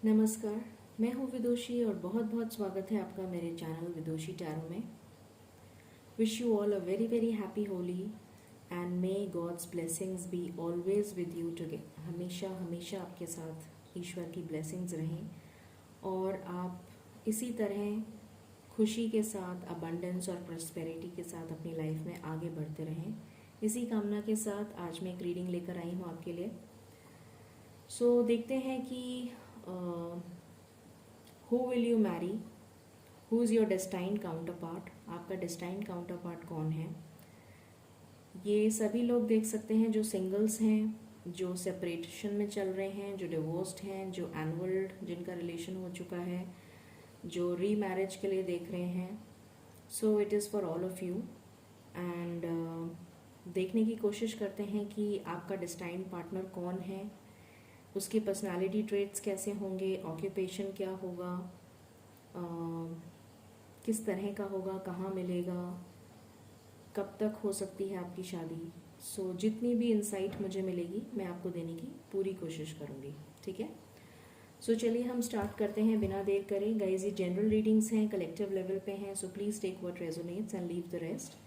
नमस्कार, मैं हूँ विदुषी और बहुत बहुत स्वागत है आपका मेरे चैनल विदुषी टैरो में। Wish you all a very very happy Holi and may God's blessings be always with you today. हमेशा हमेशा आपके साथ ईश्वर की ब्लेसिंग्स रहें और आप इसी तरह खुशी के साथ, अबंडेंस और प्रॉस्पेरिटी के साथ अपनी लाइफ में आगे बढ़ते रहें। इसी कामना के साथ आज मैं एक रीडिंग लेकर आई हूँ आपके लिए। सो देखते हैं कि who will you Mary, who is your destined counter part. आपका डेस्टाइंड काउंटर पार्ट कौन है? ये सभी लोग देख सकते हैं जो सिंगल्स हैं, जो सेपरेशन में चल रहे हैं, जो डिवोर्स्ड हैं, जो एनुअल जिनका रिलेशन हो चुका है, जो री मैरिज के लिए देख रहे हैं। So it is for all of you and देखने की कोशिश करते हैं कि आपका डेस्टाइंड पार्टनर कौन है, उसकी पर्सनालिटी ट्रेट्स कैसे होंगे, ऑक्यूपेशन क्या होगा, किस तरह का होगा, कहाँ मिलेगा, कब तक हो सकती है आपकी शादी। सो जितनी भी इंसाइट मुझे मिलेगी मैं आपको देने की पूरी कोशिश करूँगी, ठीक है। सो चलिए हम स्टार्ट करते हैं बिना देर करे। गाइस ये जनरल रीडिंग्स हैं, कलेक्टिव लेवल पे हैं, so please take what resonates and leave the rest.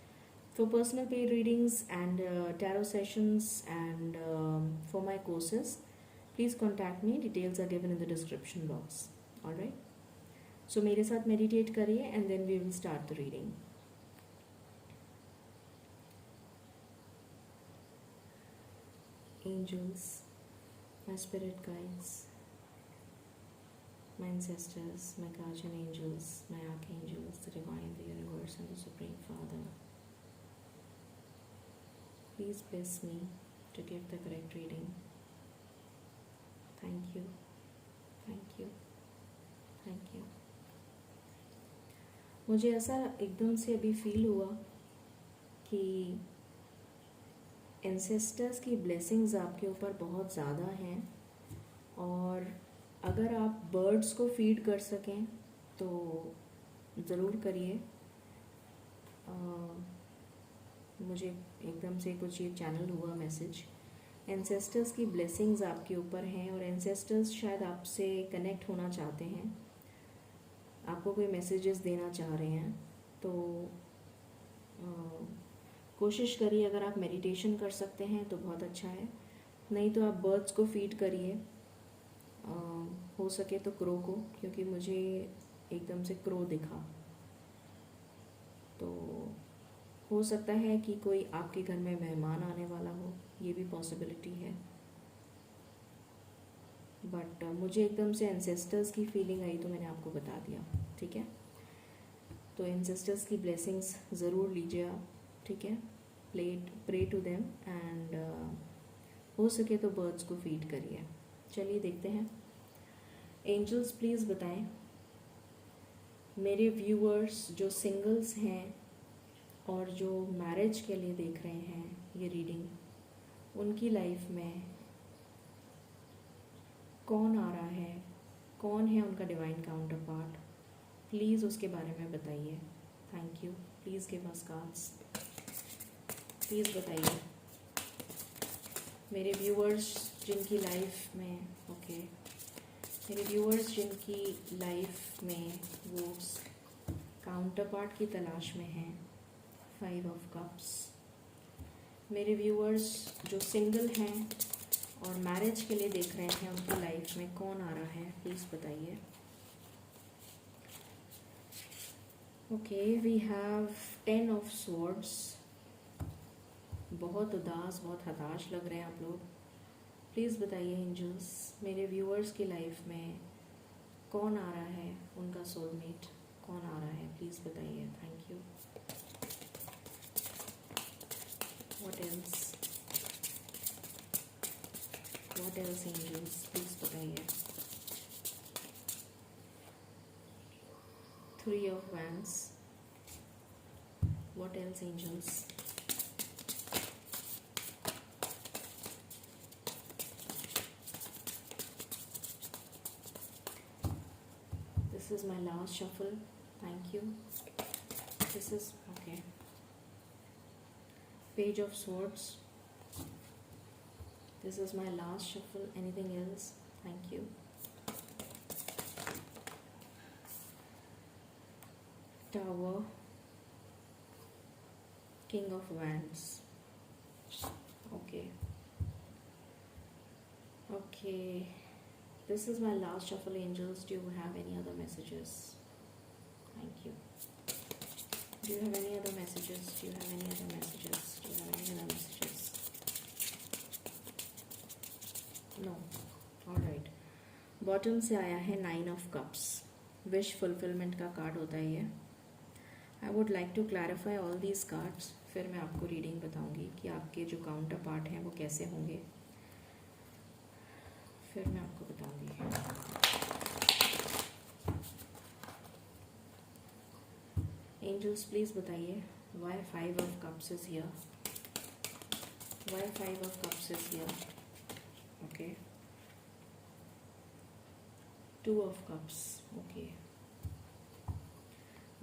For personal paid readings and tarot sessions and for my courses, please contact me. Details are given in the description box. All right. So मेरे साथ meditate करिए and then we will start the reading. Angels, my spirit guides, my ancestors, my guardian angels, my archangels, the divine, the universe, and the supreme Father. Please bless me to give the correct reading. Thank you, thank you, thank you. मुझे ऐसा एकदम से अभी feel हुआ कि ancestors की blessings आपके ऊपर बहुत ज़्यादा हैं और अगर आप बर्ड्स को फीड कर सकें तो ज़रूर करिए। मुझे एकदम से कुछ ये चैनल हुआ मैसेज। एंसेस्टर्स की ब्लेसिंग्स आपके ऊपर हैं और एंसेस्टर्स शायद आपसे कनेक्ट होना चाहते हैं, आपको कोई मैसेजेस देना चाह रहे हैं। तो कोशिश करिए, अगर आप मेडिटेशन कर सकते हैं तो बहुत अच्छा है, नहीं तो आप बर्ड्स को फीड करिए, हो सके तो क्रो को, क्योंकि मुझे एकदम से क्रो दिखा। तो हो सकता है कि कोई आपके घर में मेहमान आने वाला हो, ये भी पॉसिबिलिटी है। बट मुझे एकदम से एंसेस्टर्स की फीलिंग आई तो मैंने आपको बता दिया, ठीक है। तो एंसेस्टर्स की ब्लेसिंग्स ज़रूर लीजिए आप, ठीक है। प्रे टू देम एंड हो सके तो बर्ड्स को फीड करिए। चलिए देखते हैं। एंजल्स प्लीज़ बताएं मेरे व्यूअर्स जो सिंगल्स हैं और जो मैरिज के लिए देख रहे हैं ये रीडिंग, उनकी लाइफ में कौन आ रहा है, कौन है उनका डिवाइन काउंटर पार्ट, प्लीज़ उसके बारे में बताइए। Thank you. Please give us cards, please बताइए मेरे व्यूअर्स जिनकी लाइफ में मेरे व्यूअर्स जिनकी लाइफ में वो काउंटर पार्ट की तलाश में हैं। 5 ऑफ कप्स। मेरे व्यूअर्स जो सिंगल हैं और मैरिज के लिए देख रहे हैं, उनकी लाइफ में कौन आ रहा है, प्लीज़ बताइए। Okay, we have 10 of swords. बहुत उदास, बहुत हताश लग रहे हैं आप लोग। प्लीज़ बताइए एंजल्स, मेरे व्यूअर्स की लाइफ में कौन आ रहा है, उनका सोलमेट कौन आ रहा है, प्लीज़ बताइए। Thank you. What else? What else, angels? Please बताइए। 3 of Wands. What else, angels? This is my last shuffle. Thank you. This is okay. Page of Swords. This is my last shuffle. Anything else? Thank you. Tower, King of Wands. Okay. Okay. This is my last shuffle, angels. Do you have any other messages? Thank you. Do you have any other messages? Do you have any other messages? Do you have any other messages? No. Alright. Bottom से आया है 9 of cups. Wish fulfilment का card होता है ये. I would like to clarify all these cards. फिर मैं आपको रीडिंग बताऊंगी कि आपके जो काउंटर पार्ट हैं वो कैसे होंगे. फिर मैं आपको बताऊंगी. एंजल्स प्लीज बताइए why 5 of cups is here. Why 5 of cups is here. Okay. 2 of cups. Okay.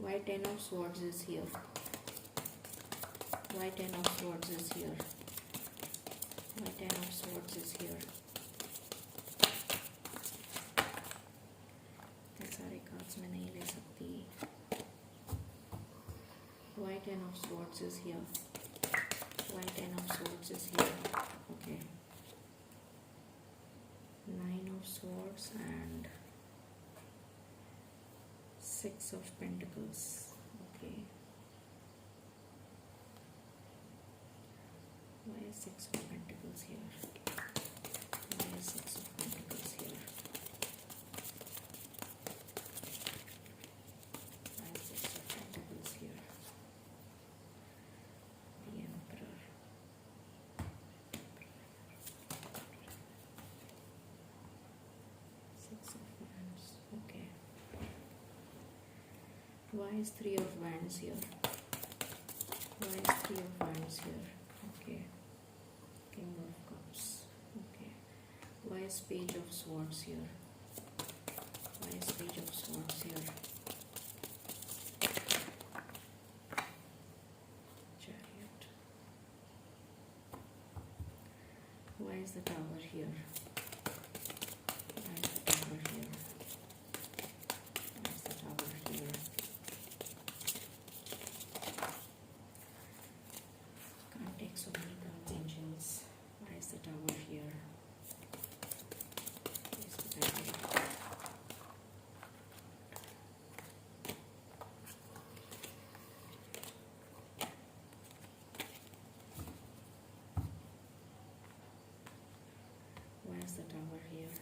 Why 10 of swords is here. Why 10 of swords is here. Why 10 of swords is here. इतने सारे cards मैं नहीं ले सकती. Why 10 of swords is here. Why 10 of swords is here. Okay. 9 of swords and 6 of pentacles. Okay. Why is 6 of pentacles here? Why is 6 of pentacles here? Why is 6 of pentacles here? The Emperor. 6 of wands. Okay. Why is 3 of wands here? Why is 3 of wands here? Okay. King of cups. Okay. Why is page of swords here? Why is page of swords here? Chariot. Why is the tower here? Why is the tower here? Why is the tower here? Can't take so many cards, angels. Why is the tower here? Please बताइए. Why is the tower here?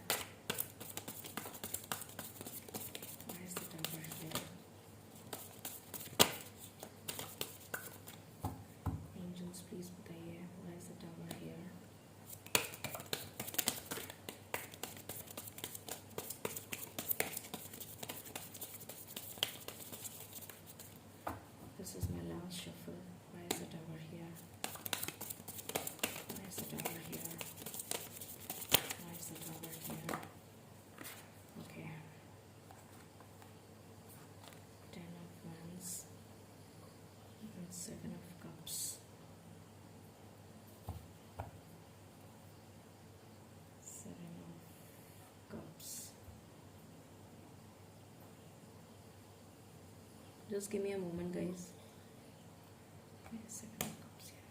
Why is the tower here? Angels, please बताइए. Why is the tower here? This is my last shuffle. Why is the tower here? Why is the tower here? Why is the tower here? Okay. 10 of wands and 7 of cups. 7 of cups. Just give me a moment, guys. Okay, 7 of cups here.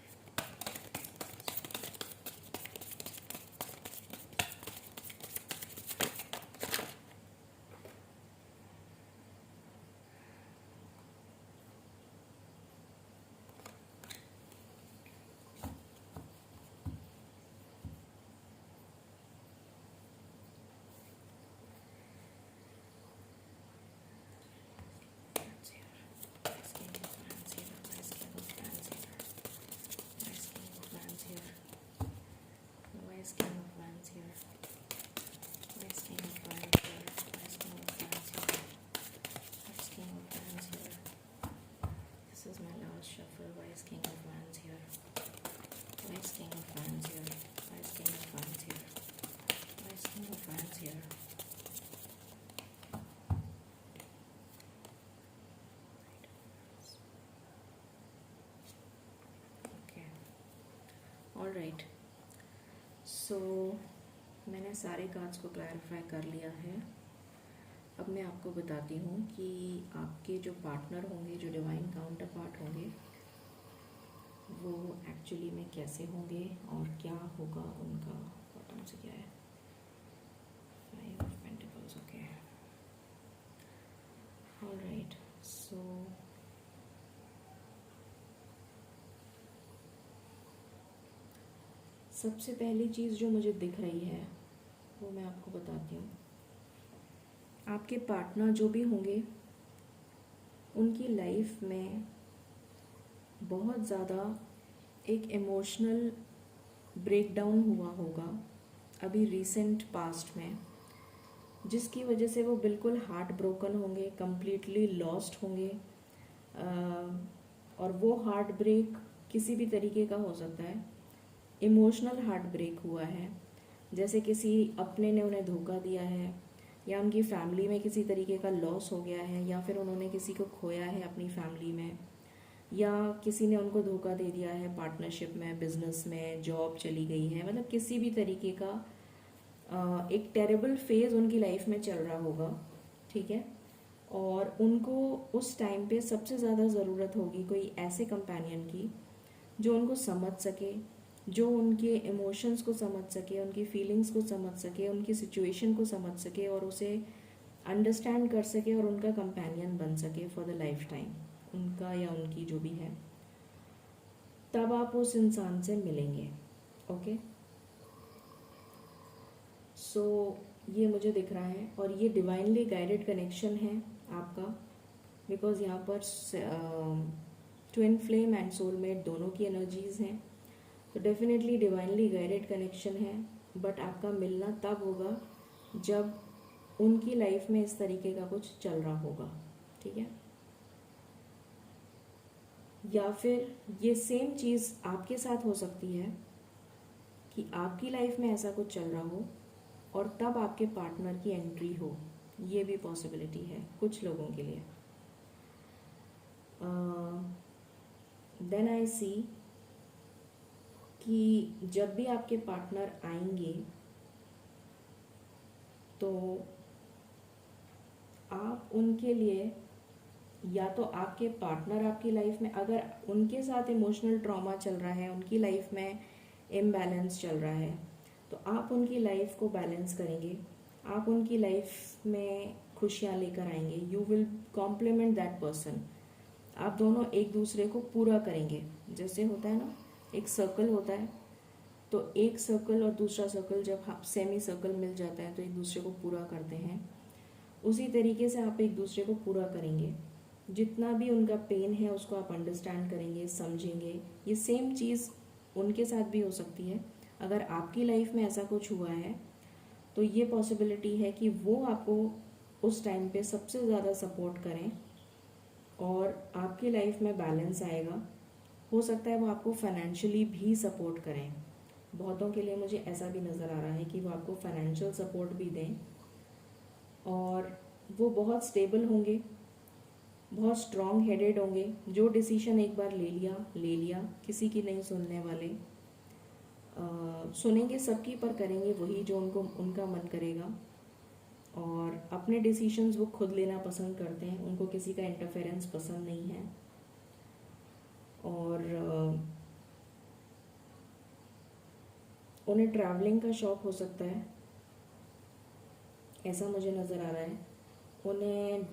Wands here. Why is King of wands here? Why is King of wands here? Why is King of wands here? Why is King of wands here? Why is King of wands here? Why is King of wands here? Why is King of wands here? This is my last shuffle. Why is King of wands here? Why is King of wands here? Why is King of wands here? Why is King of wands here? Okay. All right. So मैंने सारे cards को clarify कर लिया है. अब मैं आपको बताती हूँ कि आपके जो पार्टनर होंगे, जो डिवाइन काउंटर पार्ट होंगे, वो एक्चुअली में कैसे होंगे और क्या होगा उनका। बॉटम से क्या है, 5 ऑफ पेंटिकल्स, ओके, ऑलराइट। सो सबसे पहली चीज़ जो मुझे दिख रही है वो मैं आपको बताती हूँ। आपके पार्टनर जो भी होंगे, उनकी लाइफ में बहुत ज़्यादा एक इमोशनल ब्रेकडाउन हुआ होगा अभी रिसेंट पास्ट में, जिसकी वजह से वो बिल्कुल हार्ट ब्रोकन होंगे, कम्प्लीटली लॉस्ट होंगे। और वो हार्ट ब्रेक किसी भी तरीके का हो सकता है। इमोशनल हार्ट ब्रेक हुआ है, जैसे किसी अपने ने उन्हें धोखा दिया है, या उनकी फैमिली में किसी तरीके का लॉस हो गया है, या फिर उन्होंने किसी को खोया है अपनी फैमिली में, या किसी ने उनको धोखा दे दिया है पार्टनरशिप में, बिजनेस में, जॉब चली गई है, मतलब किसी भी तरीके का एक टेरेबल फेज उनकी लाइफ में चल रहा होगा, ठीक है। और उनको उस टाइम पे सबसे ज़्यादा ज़रूरत होगी कोई ऐसे कंपेनियन की जो उनको समझ सके, जो उनके इमोशंस को समझ सके, उनकी फीलिंग्स को समझ सके, उनकी सिचुएशन को समझ सके और उसे अंडरस्टैंड कर सके और उनका कंपेनियन बन सके फॉर द लाइफ टाइम, उनका या उनकी जो भी है। तब आप उस इंसान से मिलेंगे, ओके। सो ये मुझे दिख रहा है और ये डिवाइनली गाइडेड कनेक्शन है आपका, बिकॉज यहाँ पर ट्विन फ्लेम एंड सोलमेट दोनों की एनर्जीज हैं, तो डेफिनेटली डिवाइनली गाइडेड कनेक्शन है। बट आपका मिलना तब होगा जब उनकी लाइफ में इस तरीके का कुछ चल रहा होगा, ठीक है। या फिर ये सेम चीज़ आपके साथ हो सकती है कि आपकी लाइफ में ऐसा कुछ चल रहा हो और तब आपके पार्टनर की एंट्री हो, ये भी पॉसिबिलिटी है कुछ लोगों के लिए। देन आई सी कि जब भी आपके पार्टनर आएंगे तो आप उनके लिए, या तो आपके पार्टनर आपकी लाइफ में, अगर उनके साथ इमोशनल ट्रॉमा चल रहा है, उनकी लाइफ में इम्बैलेंस चल रहा है, तो आप उनकी लाइफ को बैलेंस करेंगे, आप उनकी लाइफ में खुशियाँ लेकर आएंगे। You will compliment that person. आप दोनों एक दूसरे को पूरा करेंगे। जैसे होता है ना, एक सर्कल होता है, तो एक सर्कल और दूसरा सर्कल जब सेमी सर्कल मिल जाता है तो एक दूसरे को पूरा करते हैं, उसी तरीके से आप एक दूसरे को पूरा करेंगे। जितना भी उनका पेन है उसको आप अंडरस्टैंड करेंगे, समझेंगे। ये सेम चीज़ उनके साथ भी हो सकती है। अगर आपकी लाइफ में ऐसा कुछ हुआ है तो ये पॉसिबिलिटी है कि वो आपको उस टाइम पे सबसे ज़्यादा सपोर्ट करें और आपकी लाइफ में बैलेंस आएगा। हो सकता है वो आपको फाइनेंशियली भी सपोर्ट करें। बहुतों के लिए मुझे ऐसा भी नज़र आ रहा है कि वो आपको फाइनेंशियल सपोर्ट भी दें, और वो बहुत स्टेबल होंगे, बहुत स्ट्रॉन्ग हेडेड होंगे। जो डिसीजन एक बार ले लिया, किसी की नहीं सुनने वाले। सुनेंगे सबकी, पर करेंगे वही जो उनका मन करेगा, और अपने डिसीजंस वो खुद लेना पसंद करते हैं, उनको किसी का इंटरफेरेंस पसंद नहीं है। और उन्हें ट्रैवलिंग का शौक हो सकता है, ऐसा मुझे नज़र आ रहा है। उन्हें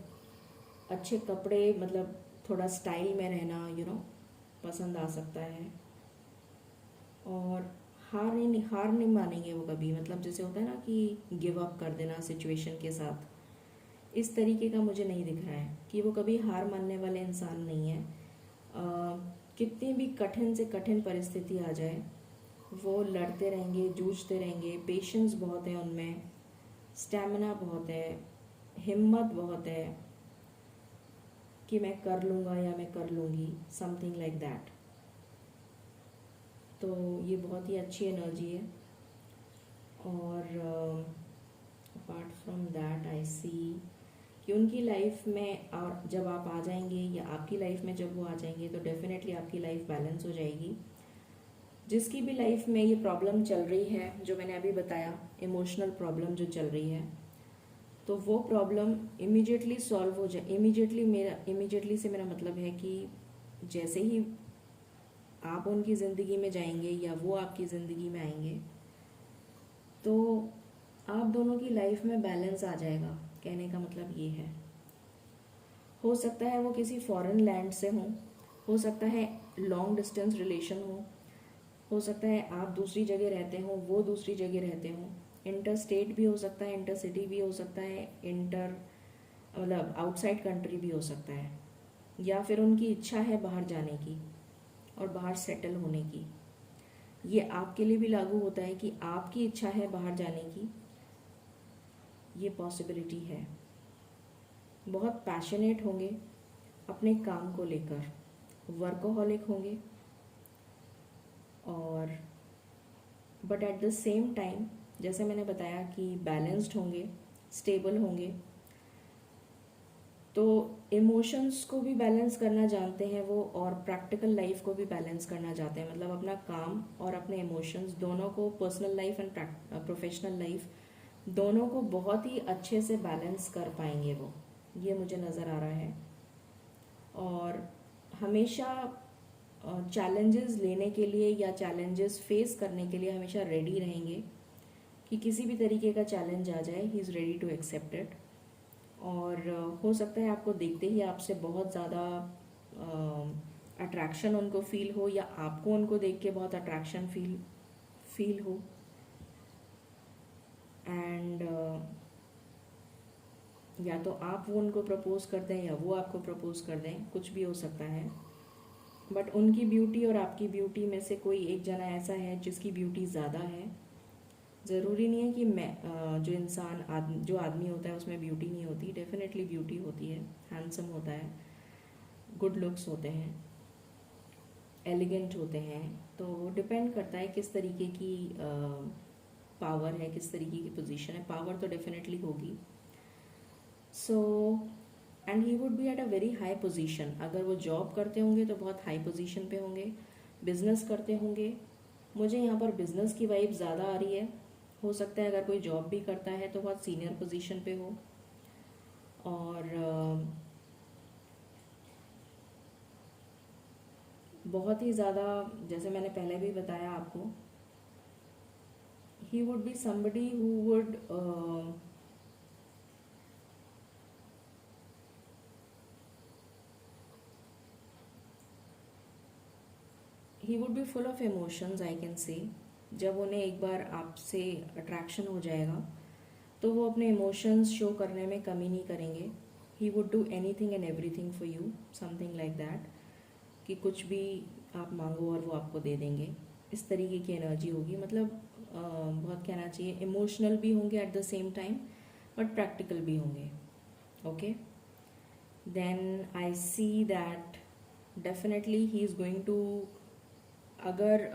अच्छे कपड़े, मतलब थोड़ा स्टाइल में रहना पसंद आ सकता है। और हार नहीं मानेंगे वो कभी, मतलब जैसे होता है ना कि गिव अप कर देना सिचुएशन के साथ, इस तरीके का मुझे नहीं दिख रहा है कि वो कभी हार मानने वाले इंसान नहीं है। कितनी भी कठिन से कठिन परिस्थिति आ जाए वो लड़ते रहेंगे, जूझते रहेंगे। पेशेंस बहुत है उनमें, स्टैमिना बहुत है, हिम्मत बहुत है कि मैं कर लूँगा या मैं कर लूँगी, समथिंग लाइक दैट। तो ये बहुत ही अच्छी एनर्जी है। और अपार्ट फ्रॉम दैट आई सी कि उनकी लाइफ में, और जब आप आ जाएंगे या आपकी लाइफ में जब वो आ जाएंगे तो डेफिनेटली आपकी लाइफ बैलेंस हो जाएगी। जिसकी भी लाइफ में ये प्रॉब्लम चल रही है, जो मैंने अभी बताया, इमोशनल प्रॉब्लम जो चल रही है, तो वो प्रॉब्लम इमीडिएटली सॉल्व हो जाए। इमीडिएटली से मेरा मतलब है कि जैसे ही आप उनकी ज़िंदगी में जाएंगे या वो आपकी ज़िंदगी में आएंगे तो आप दोनों की लाइफ में बैलेंस आ जाएगा। कहने का मतलब ये है। हो सकता है वो किसी फॉरेन लैंड से हो सकता है लॉन्ग डिस्टेंस रिलेशन हो सकता है आप दूसरी जगह रहते हो, वो दूसरी जगह रहते हो, इंटर स्टेट भी हो सकता है, इंटर सिटी भी हो सकता है, इंटर मतलब आउटसाइड कंट्री भी हो सकता है, या फिर उनकी इच्छा है बाहर जाने की और बाहर सेटल होने की। ये आपके लिए भी लागू होता है कि आपकी इच्छा है बाहर जाने की, ये पॉसिबिलिटी है। बहुत पैशनेट होंगे अपने काम को लेकर, वर्कोहॉलिक होंगे, और but at the same time जैसे मैंने बताया कि बैलेंस्ड होंगे, स्टेबल होंगे, तो इमोशंस को भी बैलेंस करना जानते हैं वो, और प्रैक्टिकल लाइफ को भी बैलेंस करना चाहते हैं। मतलब अपना काम और अपने इमोशंस दोनों को, personal life and professional life दोनों को बहुत ही अच्छे से बैलेंस कर पाएंगे वो, ये मुझे नज़र आ रहा है। और हमेशा चैलेंजेस लेने के लिए या चैलेंजेस फेस करने के लिए हमेशा रेडी रहेंगे कि किसी भी तरीके का चैलेंज आ जाए, he is ready to accept it. और हो सकता है आपको देखते ही आपसे बहुत ज़्यादा अट्रैक्शन उनको फील हो, या आपको उनको देख के बहुत अट्रैक्शन फील हो। एंड या तो आप वो उनको प्रपोज कर दें या वो आपको प्रपोज कर दें, कुछ भी हो सकता है। बट उनकी ब्यूटी और आपकी ब्यूटी में से कोई एक जना ऐसा है जिसकी ब्यूटी ज़्यादा है। ज़रूरी नहीं है कि जो आदमी होता है उसमें ब्यूटी नहीं होती, डेफिनेटली ब्यूटी होती है, हैंडसम होता है, गुड लुक्स होते हैं, एलिगेंट होते हैं। तो डिपेंड करता है किस तरीके की पावर है, किस तरीके की पोजीशन है। पावर तो डेफिनेटली होगी। So and he would be at a very high position. अगर वो जॉब करते होंगे तो बहुत हाई पोजीशन पे होंगे, बिजनेस करते होंगे, मुझे यहाँ पर बिजनेस की वाइब ज़्यादा आ रही है। हो सकता है अगर कोई जॉब भी करता है तो बहुत सीनियर पोजीशन पे हो, और बहुत ही ज़्यादा, जैसे मैंने पहले भी बताया आपको, he would be somebody who would he would be full of emotions, I can say. जब उन्हें एक बार आपसे अट्रैक्शन हो जाएगा तो वो अपने इमोशंस शो करने में कमी नहीं करेंगे। He would do anything and everything for you, something like that, कि कुछ भी आप मांगो और वो आपको दे देंगे। इस तरीके की एनर्जी होगी। मतलब बहुत कहना चाहिए इमोशनल भी होंगे at the same time, but practical भी होंगे। Okay, then I see that definitely he is going to, अगर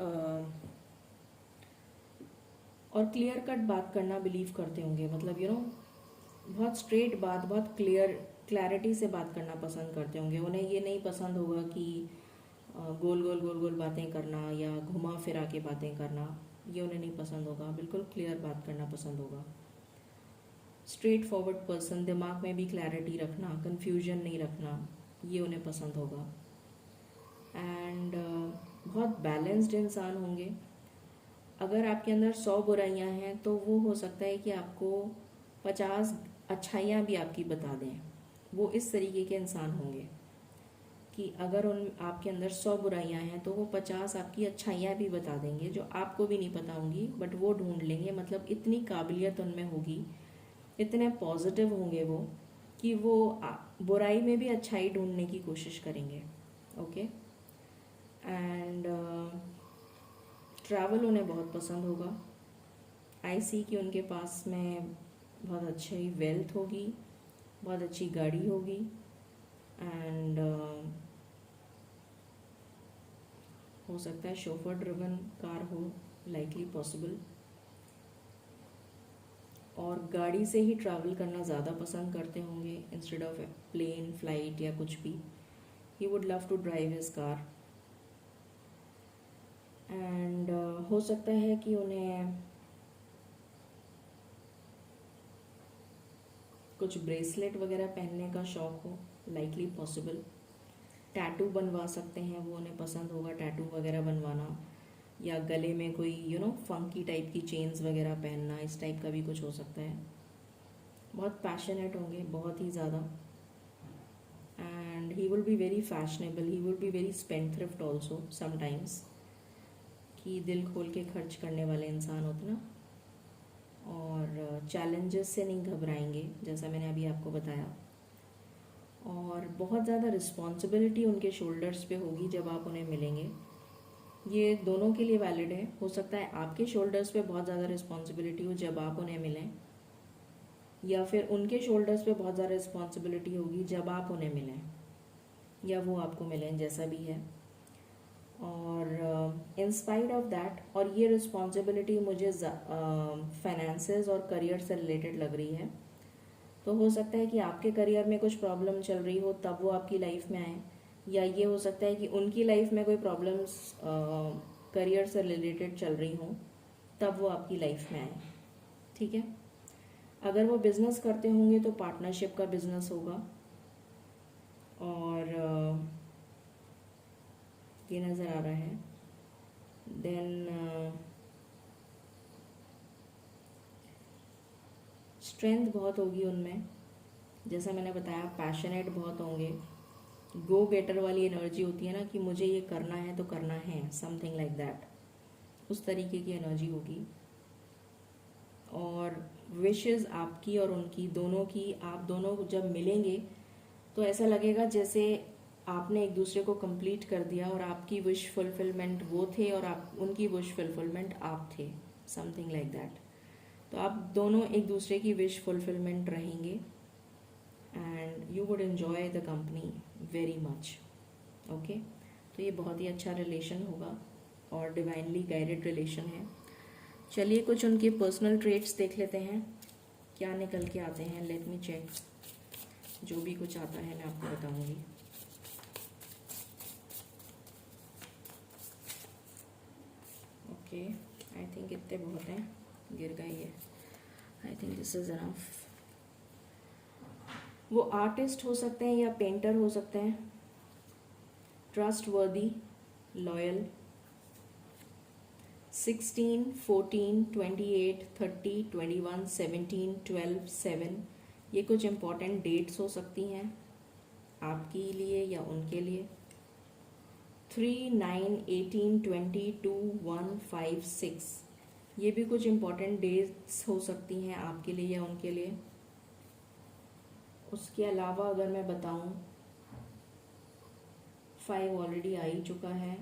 और क्लियर कट बात करना बिलीव करते होंगे। मतलब बहुत स्ट्रेट बात, बहुत क्लैरिटी से बात करना पसंद करते होंगे। उन्हें ये नहीं पसंद होगा कि गोल गोल गोल गोल बातें करना या घुमा फिरा के बातें करना, ये उन्हें नहीं पसंद होगा। बिल्कुल क्लियर बात करना पसंद होगा। स्ट्रेट फॉरवर्ड पर्सन, दिमाग में भी क्लैरिटी रखना, कन्फ्यूजन नहीं रखना, ये उन्हें पसंद होगा। एंड बहुत बैलेंस्ड इंसान होंगे। अगर आपके अंदर 100 बुराइयां हैं तो वो हो सकता है कि आपको 50 अच्छाइयाँ भी आपकी बता दें। वो इस तरीके के इंसान होंगे कि अगर आपके अंदर 100 बुराइयां हैं तो वो 50 आपकी अच्छाइयाँ भी बता देंगे जो आपको भी नहीं पता होंगी, बट वो ढूंढ लेंगे। मतलब इतनी काबिलियत उनमें होगी, इतने पॉजिटिव होंगे वो, कि वो बुराई में भी अच्छाई ढूंढने की कोशिश करेंगे। ओके, एंड ट्रैवल उन्हें बहुत पसंद होगा। आई सी कि उनके पास में बहुत अच्छी वेल्थ होगी, बहुत अच्छी गाड़ी होगी, एंड हो सकता है शोफर ड्रिवन कार हो, लाइकली पॉसिबल। और गाड़ी से ही ट्रैवल करना ज़्यादा पसंद करते होंगे इंस्टेड ऑफ प्लेन, फ्लाइट या कुछ भी। He would love to drive his car. And हो सकता है कि उन्हें कुछ ब्रेसलेट वगैरह पहनने का शौक हो, लाइकली पॉसिबल। टैटू बनवा सकते हैं, वो उन्हें पसंद होगा टैटू वगैरह बनवाना, या गले में कोई फंकी टाइप की चेन्स वगैरह पहनना, इस टाइप का भी कुछ हो सकता है। बहुत पैशनेट होंगे, बहुत ही ज़्यादा। And he will be very fashionable, he will be very spendthrift also sometimes, कि दिल खोल के खर्च करने वाले इंसान होते ना। और चैलेंजेस से नहीं घबराएंगे, जैसा मैंने अभी आपको बताया। और बहुत ज़्यादा रिस्पॉन्सिबिलिटी उनके शोल्डर्स पे होगी जब आप उन्हें मिलेंगे। ये दोनों के लिए वैलिड है। हो सकता है आपके शोल्डर्स पे बहुत ज़्यादा रिस्पॉन्सिबिलिटी हो जब आप उन्हें मिलें, या फिर उनके शोल्डर्स पे बहुत ज़्यादा रिस्पॉन्सिबिलिटी होगी जब आप उन्हें मिलें, या वो आपको मिलें, जैसा भी है। और इन स्पाइट ऑफ दैट, और ये रिस्पॉन्सिबिलिटी मुझे फाइनेंसेस और करियर से रिलेटेड लग रही है, तो हो सकता है कि आपके करियर में कुछ प्रॉब्लम चल रही हो तब वो आपकी लाइफ में आए, या ये हो सकता है कि उनकी लाइफ में कोई प्रॉब्लम्स करियर से रिलेटेड चल रही हों तब वो आपकी लाइफ में आए। ठीक है। अगर वो बिज़नेस करते होंगे तो पार्टनरशिप का बिज़नेस होगा। और ये नज़र आ रहा है। देन स्ट्रेंथ बहुत होगी उनमें, जैसा मैंने बताया, पैशनेट बहुत होंगे। गो गेटर वाली एनर्जी होती है ना, कि मुझे ये करना है तो करना है, समथिंग लाइक दैट, उस तरीके की एनर्जी होगी। और विशेस आपकी और उनकी दोनों की, आप दोनों जब मिलेंगे तो ऐसा लगेगा जैसे आपने एक दूसरे को कंप्लीट कर दिया, और आपकी विश फुलफिलमेंट वो थे और आप उनकी विश फुलफिलमेंट आप थे, समथिंग लाइक दैट। तो आप दोनों एक दूसरे की विश फुलफिलमेंट रहेंगे, and you would enjoy the company very much. Okay, तो ये बहुत ही अच्छा रिलेशन होगा और डिवाइनली गाइडेड रिलेशन है। चलिए कुछ उनके पर्सनल ट्रेट्स देख लेते हैं, क्या निकल के आते हैं। लेट मी चेक, जो भी कुछ आता है मैं आपको बताऊंगी। ओके, आई थिंक इतने बहुत हैं, गिर गई है। I think this is enough. वो आर्टिस्ट हो सकते हैं या पेंटर हो सकते हैं, ट्रस्टवर्दी, लॉयल। 16, 14, 28, 30, 21, 17, 12, 7, ये कुछ इम्पॉर्टेंट डेट्स हो सकती हैं आपके लिए या उनके लिए। 3, 9, 18, 20, 2, 1, 5, 6, ये भी कुछ इम्पॉर्टेंट डेट्स हो सकती हैं आपके लिए या उनके लिए। उसके अलावा अगर मैं बताऊं, 5 ऑलरेडी आ ही चुका है,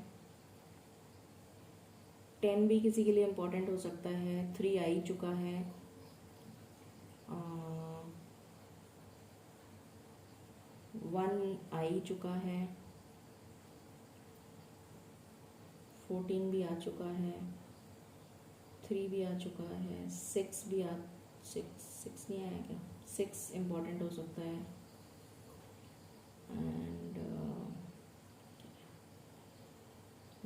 10 भी किसी के लिए इम्पोर्टेंट हो सकता है, 3 आ ही चुका है, 1 आ ही चुका है, 14 भी आ चुका है, 3 भी आ चुका है, 6 भी आ 6 नहीं आया क्या, 6 इम्पोर्टेंट हो सकता है, एंड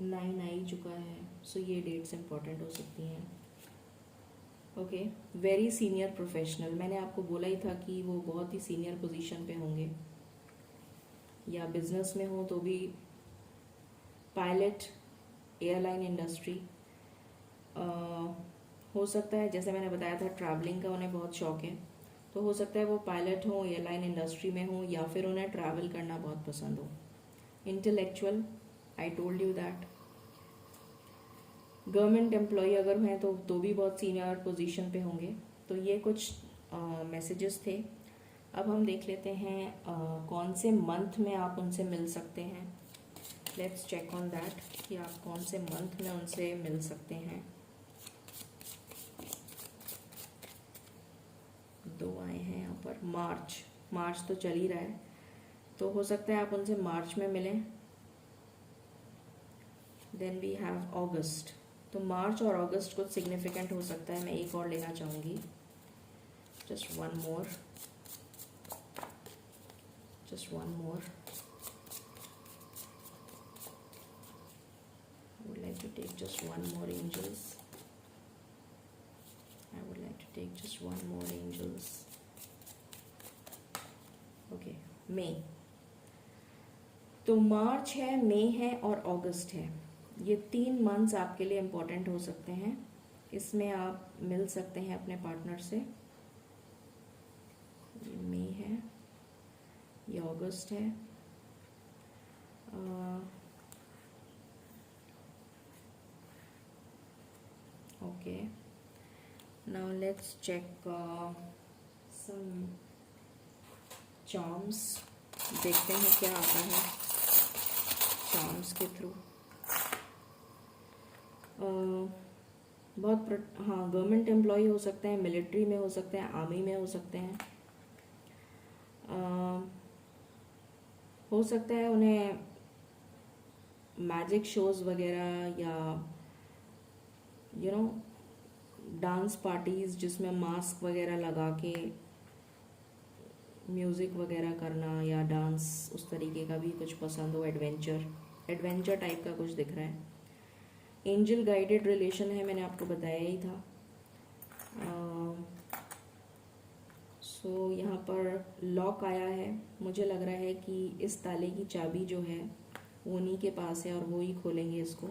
9 आ ही चुका है। सो ये डेट्स इम्पॉर्टेंट हो सकती हैं। ओके, वेरी सीनियर प्रोफेशनल, मैंने आपको बोला ही था कि वो बहुत ही सीनियर पोजीशन पे होंगे, या बिजनेस में हो तो भी पायलट, एयरलाइन इंडस्ट्री हो सकता है। जैसे मैंने बताया था, ट्रैवलिंग का उन्हें बहुत शौक है, तो हो सकता है वो पायलट हो, एयरलाइन इंडस्ट्री में हो, या फिर उन्हें ट्रैवल करना बहुत पसंद हो। Intellectual, I told you that. Government employee अगर हैं तो भी बहुत सीनियर पोजीशन पे होंगे। तो ये कुछ मैसेजेस थे। अब हम देख लेते हैं कौन से मंथ में आप उनसे मिल सकते हैं। लेट्स चेक ऑन दैट कि आप कौन से मंथ में उनसे मिल सकते हैं। 2 आए हैं यहाँ पर। मार्च तो चल ही रहा है, तो हो सकता है आप उनसे मार्च में मिलें। देन वी हैव अगस्त। तो मार्च और अगस्त कुछ सिग्निफिकेंट हो सकता है। मैं एक और लेना चाहूँगी, just one more. I would like to take just one more angels. मई। तो मार्च है, मई है और अगस्त है, ये 3 मंथ्स आपके लिए इम्पोर्टेंट हो सकते हैं। इसमें आप मिल सकते हैं अपने पार्टनर से। ये मई है, ये अगस्त है, okay. Now let's check some charms, देखते हैं क्या आता है चार्म्स के थ्रू। हाँ, गवर्नमेंट एम्प्लॉय हो सकते हैं, मिलिट्री में हो सकते हैं, आर्मी में हो सकते हैं। हो सकता है उन्हें मैजिक शोज़ वगैरह या डांस पार्टीज़ जिसमें मास्क वगैरह लगा के म्यूज़िक वगैरह करना या डांस, उस तरीके का भी कुछ पसंद हो। एडवेंचर टाइप का कुछ दिख रहा है। एंजल गाइडेड रिलेशन है, मैंने आपको बताया ही था। सो यहाँ पर लॉक आया है, मुझे लग रहा है कि इस ताले की चाबी जो है वो उन्हीं के पास है और वो ही खोलेंगे इसको।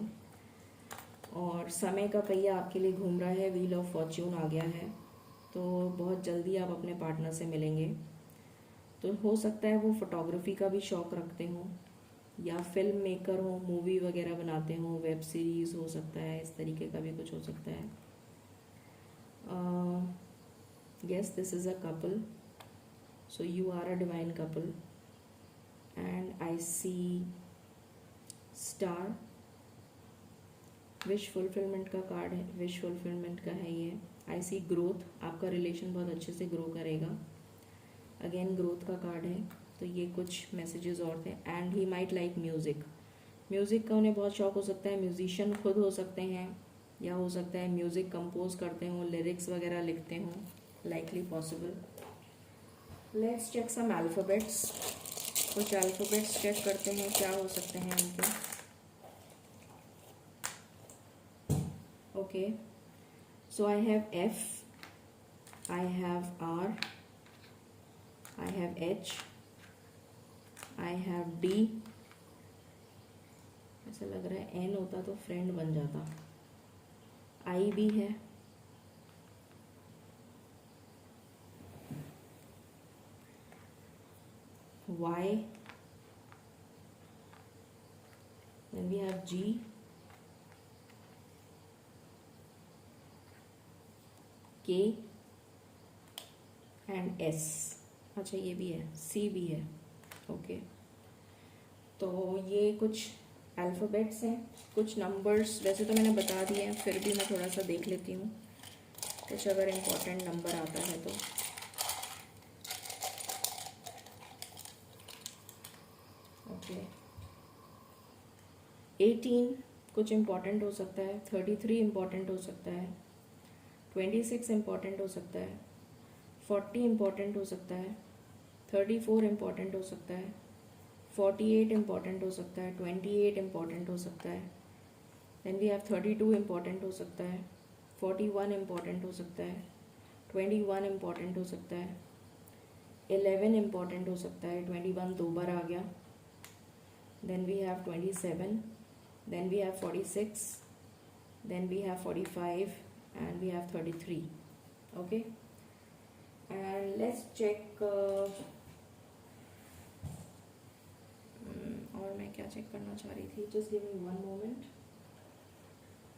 और समय का पहिया आपके लिए घूम रहा है, व्हील ऑफ फॉर्च्यून आ गया है, तो बहुत जल्दी आप अपने पार्टनर से मिलेंगे। तो हो सकता है वो फोटोग्राफी का भी शौक़ रखते हों या फिल्म मेकर हो, मूवी वगैरह बनाते हों, वेब सीरीज़ हो सकता है, इस तरीके का भी कुछ हो सकता है। yes, this is a couple, so you are a divine couple and I see star, wish fulfilment का कार्ड है, विश फुलफिलमेंट का है ये। आई सी ग्रोथ, आपका रिलेशन बहुत अच्छे से ग्रो करेगा, अगेन ग्रोथ का कार्ड है। तो ये कुछ मैसेजेस और थे। And he might like music का उन्हें बहुत शौक हो सकता है, म्यूजिशियन खुद हो सकते हैं या हो सकता है म्यूज़िक कंपोज करते हों, लिरिक्स वगैरह लिखते हों, likely possible. Let's check some alphabets, कुछ अल्फ़ाबेट्स चेक करते हैं क्या हो सकते हैं उनके। Okay, so I have F, I have R, I have H, I have D। ऐसा लग रहा है N होता तो फ्रेंड बन जाता। I भी है, Y, then we have G, K and S। अच्छा ये भी है, C भी है, ओके। तो ये कुछ अल्फ़ाबेट्स हैं, कुछ नंबर्स वैसे तो मैंने बता दिए हैं, फिर भी मैं थोड़ा सा देख लेती हूँ कुछ अगर इम्पोर्टेंट नंबर आता है तो। ओके, 18 कुछ इम्पोर्टेंट हो सकता है, 33 इम्पोर्टेंट हो सकता है, 26 इम्पोर्टेंट हो सकता है, 40 इम्पोर्टेंट हो सकता है, 34 इम्पोर्टेंट हो सकता है, 48 इम्पोर्टेंट हो सकता है, 28 इम्पोर्टेंट हो सकता है, देन वी हैव 32 इम्पोर्टेंट हो सकता है, 41 इम्पोर्टेंट हो सकता है, 21 इम्पोर्टेंट हो सकता है, 11 इम्पोर्टेंट हो सकता है, 21 दो बार आ गया, then we have 27, then we have 46, then we have 45 and we have 33, okay, and let's check और मैं क्या चेक करना चाह रही थी, just give me one moment।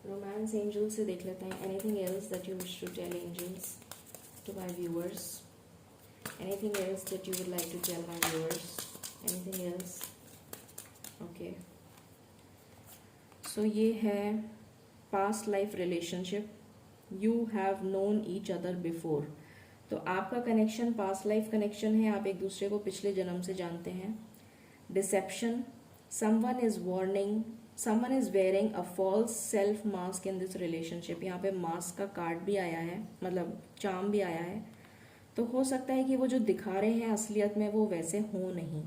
Romance angel से देख लेते हैं। anything else that you wish to tell angels to my viewers, anything else that you would like to tell my viewers, anything else, okay, so ये है past life relationship, you have known each other before. तो आपका connection past life connection है, आप एक दूसरे को पिछले जन्म से जानते हैं। Deception, someone is warning, someone is wearing a false self mask in this relationship. यहाँ पे मास्क का कार्ड भी आया है, मतलब चार्म भी आया है। तो हो सकता है कि वो जो दिखा रहे हैं असलियत में वो वैसे हो नहीं।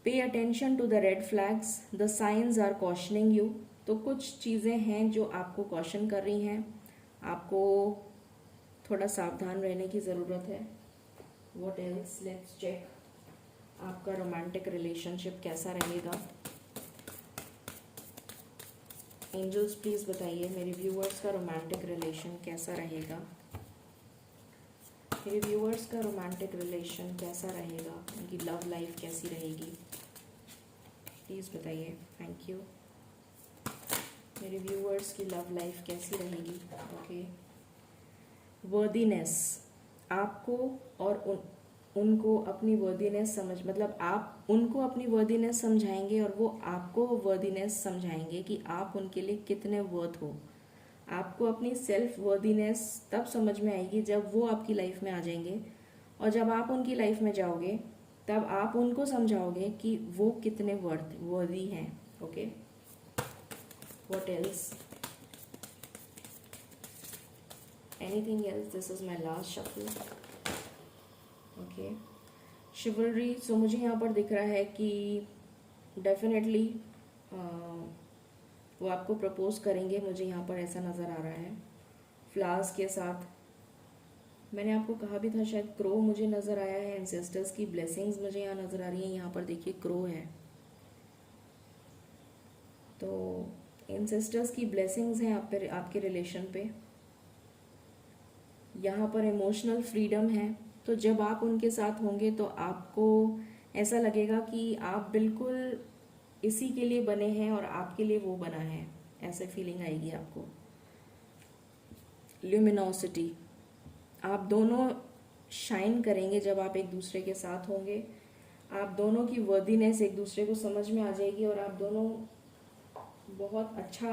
Pay attention to the red flags, the signs are cautioning you. तो कुछ चीज़ें हैं जो आपको कॉशन कर रही हैं, आपको थोड़ा सावधान रहने की ज़रूरत है। व्हाट एल्स, लेट्स चेक आपका रोमांटिक रिलेशनशिप कैसा रहेगा। एंजल्स प्लीज़ बताइए मेरे व्यूअर्स का रोमांटिक रिलेशन कैसा रहेगा। मेरे व्यूअर्स का रोमांटिक रिलेशन कैसा रहेगा, उनकी लव लाइफ कैसी रहेगी, प्लीज़ बताइए। Thank you. मेरे व्यूअर्स की लव लाइफ कैसी रहेगी। ओके, वर्दीनेस, आपको और उनको अपनी वर्दीनेस समझ, मतलब आप उनको अपनी वर्दीनेस समझाएंगे और वो आपको वर्दीनेस समझाएंगे कि आप उनके लिए कितने वर्थ हो। आपको अपनी सेल्फ वर्दीनेस तब समझ में आएगी जब वो आपकी लाइफ में आ जाएंगे, और जब आप उनकी लाइफ में जाओगे तब आप उनको समझाओगे कि वो कितने वर्दी हैं। Okay, what else, anything else, this is my last shuffle. Okay, chivalry, so मुझे यहाँ पर दिख रहा है कि डेफिनेटली वो आपको प्रपोज करेंगे, मुझे यहाँ पर ऐसा नज़र आ रहा है फ्लावर्स के साथ। मैंने आपको कहा भी था शायद, क्रो मुझे नज़र आया है, एंसेस्टर्स की ब्लेसिंग्स मुझे यहाँ नज़र आ रही हैं। यहाँ पर देखिए क्रो है, तो एंसेस्टर्स की ब्लेसिंग्स हैं आप पे, आपके रिलेशन पे। यहाँ पर इमोशनल फ्रीडम है, तो जब आप उनके साथ होंगे तो आपको ऐसा लगेगा कि आप बिल्कुल इसी के लिए बने हैं और आपके लिए वो बना है, ऐसे फीलिंग आएगी आपको। ल्यूमिनोसिटी, आप दोनों शाइन करेंगे जब आप एक दूसरे के साथ होंगे। आप दोनों की वर्दीनेस एक दूसरे को समझ में आ जाएगी और आप दोनों बहुत अच्छा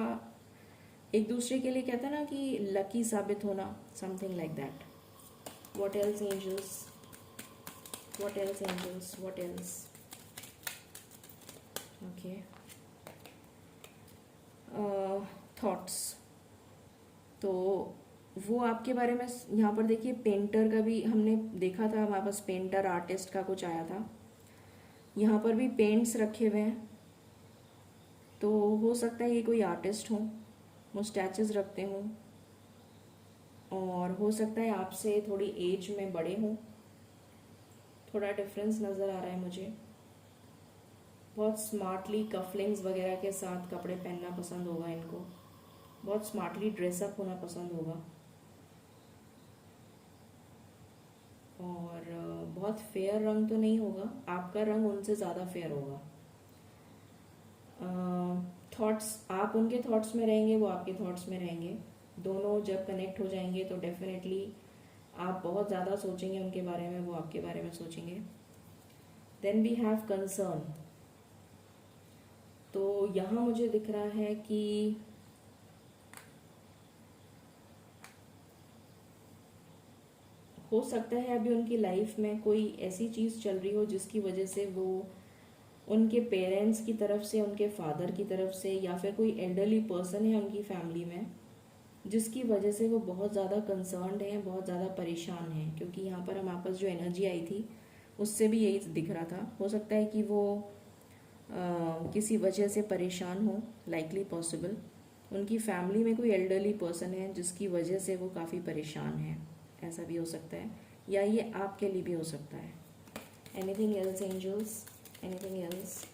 एक दूसरे के लिए, कहते हैं ना कि लकी साबित होना, something like that. What else angels, what else angels, what else. Okay, thoughts, तो वो आपके बारे में यहाँ पर देखिए, पेंटर का भी हमने देखा था, हमारे पास पेंटर आर्टिस्ट का कुछ आया था। यहाँ पर भी पेंट्स रखे हुए हैं, तो हो सकता है ये कोई आर्टिस्ट हो, मुस्टैचेस रखते हों, और हो सकता है आपसे थोड़ी एज में बड़े हों। थोड़ा डिफरेंस नज़र आ रहा है मुझे। बहुत स्मार्टली कफलिंग्स वगैरह के साथ कपड़े पहनना पसंद होगा इनको, बहुत स्मार्टली ड्रेसअप होना पसंद होगा, और बहुत फेयर रंग तो नहीं होगा, आपका रंग उनसे ज़्यादा फेयर होगा। थॉट्स, आप उनके थॉट्स में रहेंगे, वो आपके थॉट्स में रहेंगे। दोनों जब कनेक्ट हो जाएंगे तो डेफिनेटली आप बहुत ज़्यादा सोचेंगे उनके बारे में, वो आपके बारे में सोचेंगे। देन वी हैव कंसर्न, तो यहाँ मुझे दिख रहा है कि हो सकता है अभी उनकी लाइफ में कोई ऐसी चीज़ चल रही हो जिसकी वजह से वो उनके पेरेंट्स की तरफ से, उनके फादर की तरफ से, या फिर कोई एल्डरली पर्सन है उनकी फैमिली में, जिसकी वजह से वो बहुत ज़्यादा कंसर्न्ड हैं, बहुत ज़्यादा परेशान हैं। क्योंकि यहाँ पर हमारे पास जो एनर्जी आई थी उससे भी यही दिख रहा था। हो सकता है कि वो किसी वजह से परेशान हो, लाइकली पॉसिबल उनकी फैमिली में कोई एल्डरली पर्सन है जिसकी वजह से वो काफ़ी परेशान है, ऐसा भी हो सकता है, या ये आपके लिए भी हो सकता है। Anything else angels, anything else.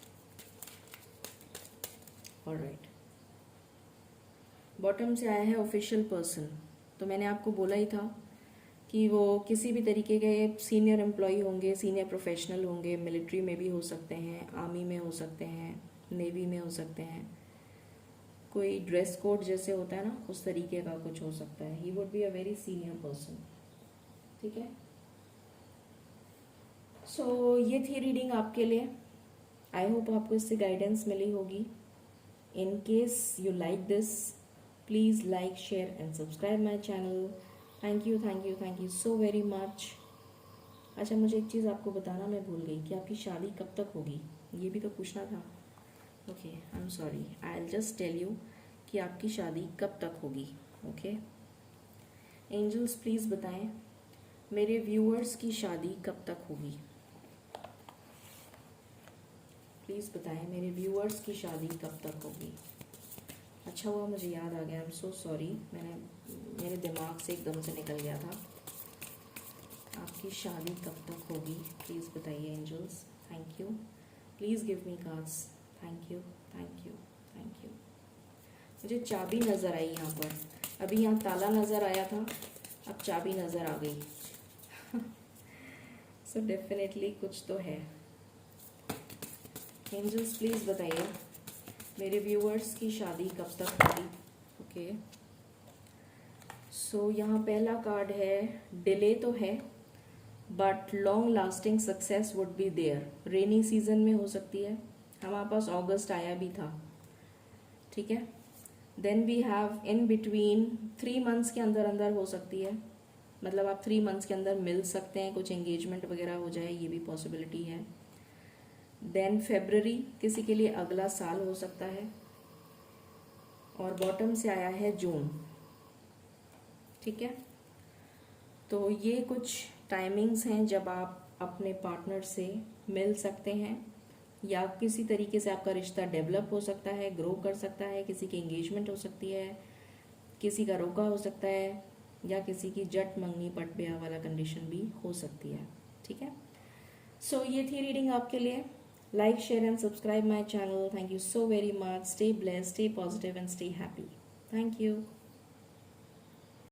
Alright, bottom से आया है ऑफिशियल पर्सन, तो मैंने आपको बोला ही था कि वो किसी भी तरीके के सीनियर एम्प्लॉय होंगे, सीनियर प्रोफेशनल होंगे, मिलिट्री में भी हो सकते हैं, आर्मी में हो सकते हैं, नेवी में हो सकते हैं, कोई ड्रेस कोड जैसे होता है ना उस तरीके का कुछ हो सकता है। He would be a very senior person, ठीक है। सो ये थी रीडिंग आपके लिए। आई होप आपको इससे गाइडेंस मिली होगी। In case you like this, please like, share and subscribe my channel. Thank you, thank you, thank you so very much. अच्छा, मुझे एक चीज़ आपको बताना मैं भूल गई कि आपकी शादी कब तक होगी, ये भी तो पूछना था। Okay, I am sorry, I will just tell you कि आपकी शादी कब तक होगी। ओके, एंजल्स प्लीज़ बताएं मेरे व्यूअर्स की शादी कब तक होगी। प्लीज़ बताएं मेरे व्यूअर्स की शादी कब तक होगी। अच्छा हुआ मुझे याद आ गया, आई एम सो सॉरी, मेरे दिमाग से एकदम से निकल गया था। आपकी आपकी शादी कब तक होगी, प्लीज़ बताइए angels. Thank you, please give me cards. Thank you, thank you, thank you. मुझे चाबी नज़र आई यहाँ पर, अभी यहाँ ताला नज़र आया था, अब चाबी नज़र आ गई। सो डेफिनेटली कुछ तो है। एंजल्स प्लीज़ बताइए मेरे व्यूअर्स की शादी कब तक होगी। ओके, सो यहाँ पहला कार्ड है, डिले तो है but long lasting success would be there. Rainy season में हो सकती है, हमारे पास अगस्त आया भी था, ठीक है। Then we have in between 3 months के अंदर अंदर हो सकती है, मतलब आप 3 मंथ्स के अंदर मिल सकते हैं, कुछ एंगेजमेंट वगैरह हो जाए, ये भी पॉसिबिलिटी है। देन फेब्रवरी किसी के लिए अगला साल हो सकता है, और बॉटम से आया है जून, ठीक है। तो ये कुछ टाइमिंग्स हैं जब आप अपने पार्टनर से मिल सकते हैं, या किसी तरीके से आपका रिश्ता डेवलप हो सकता है, ग्रो कर सकता है, किसी की एंगेजमेंट हो सकती है, किसी का रोका हो सकता है, या किसी की जट मंगनी पट ब्याह वाला कंडीशन भी हो सकती है, ठीक है। सो ये थी रीडिंग आपके लिए। Like, share and subscribe my channel. Thank you so very much. Stay blessed, stay positive and stay happy. Thank you.